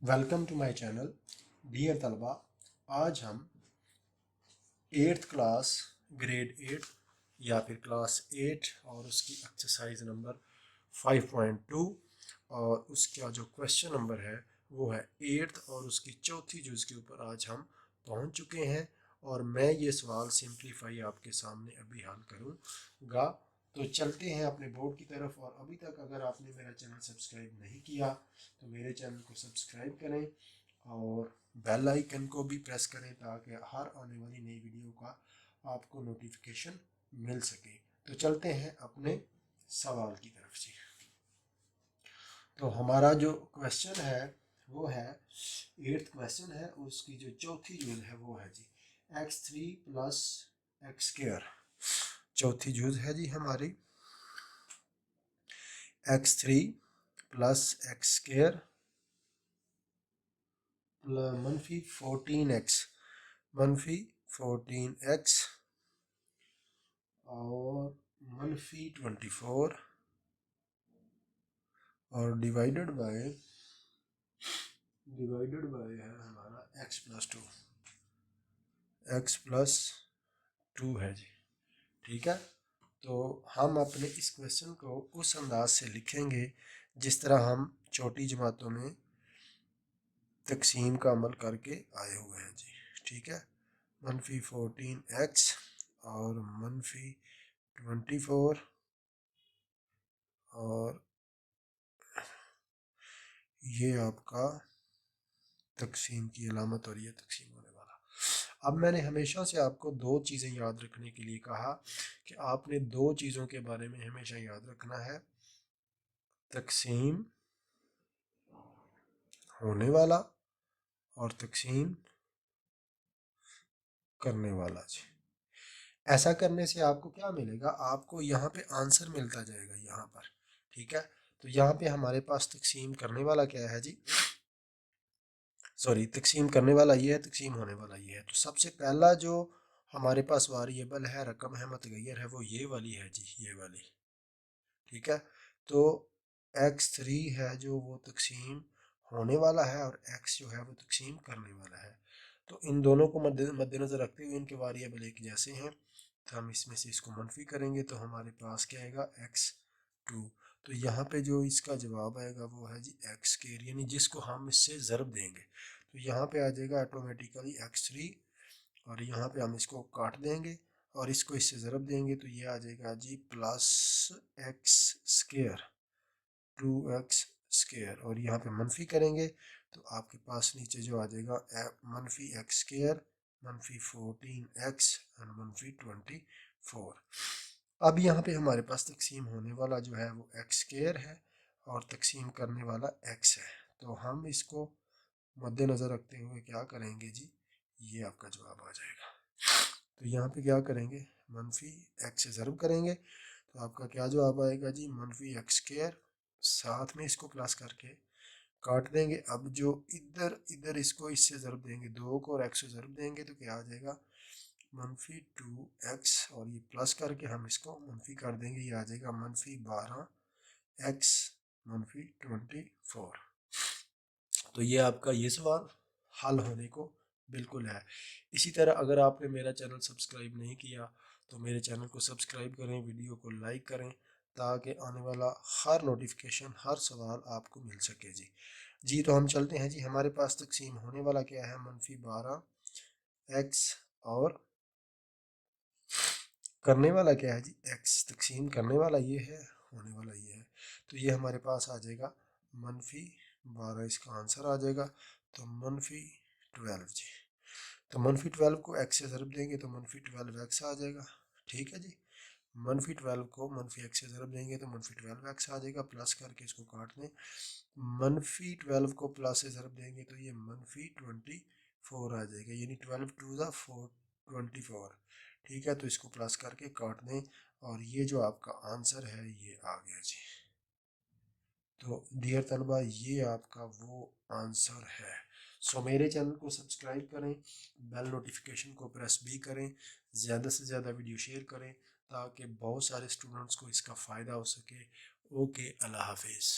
Welcome to my channel dear तलबा। आज हम 8th क्लास ग्रेड 8 या फिर क्लास 8 और उसकी एक्सरसाइज नंबर 5.2 और उसका जो क्वेश्चन नंबर है वो है 8th और उसकी चौथी जुज के ऊपर आज हम पहुंच चुके हैं और मैं ये सवाल सिंप्लीफाई आपके सामने अभी हल करूँगा। तो चलते हैं अपने बोर्ड की तरफ। और अभी तक अगर आपने मेरा चैनल सब्सक्राइब नहीं किया तो मेरे चैनल को सब्सक्राइब करें और बेल आइकन को भी प्रेस करें ताकि हर आने वाली नई वीडियो का आपको नोटिफिकेशन मिल सके। तो चलते हैं अपने सवाल की तरफ जी। तो हमारा जो क्वेश्चन है वो है 8th क्वेश्चन है, उसकी जो चौथी जुज है वो है जी x3 प्लस एक्स स्क्वायर। चौथी जुज है जी हमारी x3 प्लस एक्स स्क्वायर मनफी 14x मनफी 14x और मनफी 24 और डिवाइडेड बाय है हमारा x प्लस टू है जी। ठीक है, तो हम अपने इस क्वेश्चन को उस अंदाज से लिखेंगे जिस तरह हम छोटी जमातों में तकसीम का अमल करके आए हुए हैं जी। ठीक है, मनफी 14x और मनफी 24 और ये आपका तकसीम की अलामत और ये तकसीम होने वाला। अब मैंने हमेशा से आपको दो चीज़ें याद रखने के लिए कहा कि आपने दो चीज़ों के बारे में हमेशा याद रखना है, तकसीम होने वाला और तकसीम करने वाला जी। ऐसा करने से आपको क्या मिलेगा, आपको यहाँ पे आंसर मिलता जाएगा यहाँ पर। ठीक है, तो यहाँ पे हमारे पास तकसीम करने वाला क्या है जी, तकसीम करने वाला ये है, तकसीम होने वाला ये है। तो सबसे पहला जो हमारे पास वेरिएबल है, रकम है, मुतगय्यर है, वो ये वाली है जी, ये वाली। ठीक है, तो x3 है जो वो तकसीम होने वाला है और x जो है वो तकसीम करने वाला है। तो इन दोनों को मद्देनज़र रखते हुए इनके वेरिएबल एक जैसे हैं, तो हम इसमें से इसको मनफी करेंगे तो हमारे पास क्या आएगा x2। तो यहाँ पे जो इसका जवाब आएगा वो है जी एक्स स्क्वायर, यानी जिसको हम इससे ज़रब देंगे तो यहाँ पे आ जाएगा ऑटोमेटिकली x3 और यहाँ पे हम इसको काट देंगे और इसको इससे ज़रब देंगे तो ये आ जाएगा जी plus x square 2x square और यहाँ पे मनफी करेंगे तो आपके पास नीचे जो आ जाएगा मनफी एक्स स्क्वायर मनफी 14x और मनफी 24। अब यहाँ पे हमारे पास तकसीम होने वाला जो है वो एक्स स्क्वायर है और तकसीम करने वाला x है। तो हम इसको मद्देनज़र रखते हुए क्या करेंगे जी, ये आपका जवाब आ जाएगा। तो यहाँ पे क्या करेंगे, मनफी एक्स से ज़रब करेंगे तो आपका क्या जवाब आएगा जी, मनफी एक्स स्क्वायर, साथ में इसको प्लस करके काट देंगे। अब जो इधर इधर इसको इससे ज़रब देंगे, दो को और एक्स से ज़रब देंगे तो क्या आ जाएगा मनफी 2x और ये प्लस करके हम इसको मनफी कर देंगे, ये आ जाएगा मनफी 12x मनफी 24। तो ये आपका ये सवाल हल होने को बिल्कुल है। इसी तरह अगर आपने मेरा चैनल सब्सक्राइब नहीं किया तो मेरे चैनल को सब्सक्राइब करें, वीडियो को लाइक करें ताकि आने वाला हर नोटिफिकेशन हर सवाल आपको मिल सके जी। तो हम चलते हैं जी, हमारे पास तकसीम होने वाला क्या है, मनफी 12x और करने वाला क्या है जी x। तकसीम करने वाला ये है, होने वाला ये है, तो ये हमारे पास आ जाएगा मनफी 12, इसका आंसर आ जाएगा तो मनफी 12 जी। तो मनफी 12 को x से ज़रब देंगे तो मनफी 12x आ जाएगा। ठीक है जी, मनफी 12 को मनफी x से ज़रब देंगे तो मनफी 12x आ जाएगा, प्लस करके इसको काट दें। मनफी 12 को प्लस से ज़रब देंगे तो ये मनफी 24 आ जाएगा, यानी 12 टू ज़ा 4 24। ठीक है, तो इसको प्लस करके काट दें और ये जो आपका आंसर है ये आ गया जी। तो डियर तलबा ये आपका वो आंसर है। सो मेरे चैनल को सब्सक्राइब करें, बेल नोटिफिकेशन को प्रेस भी करें, ज़्यादा से ज़्यादा वीडियो शेयर करें ताकि बहुत सारे स्टूडेंट्स को इसका फ़ायदा हो सके। ओके, अल्लाह हाफिज़।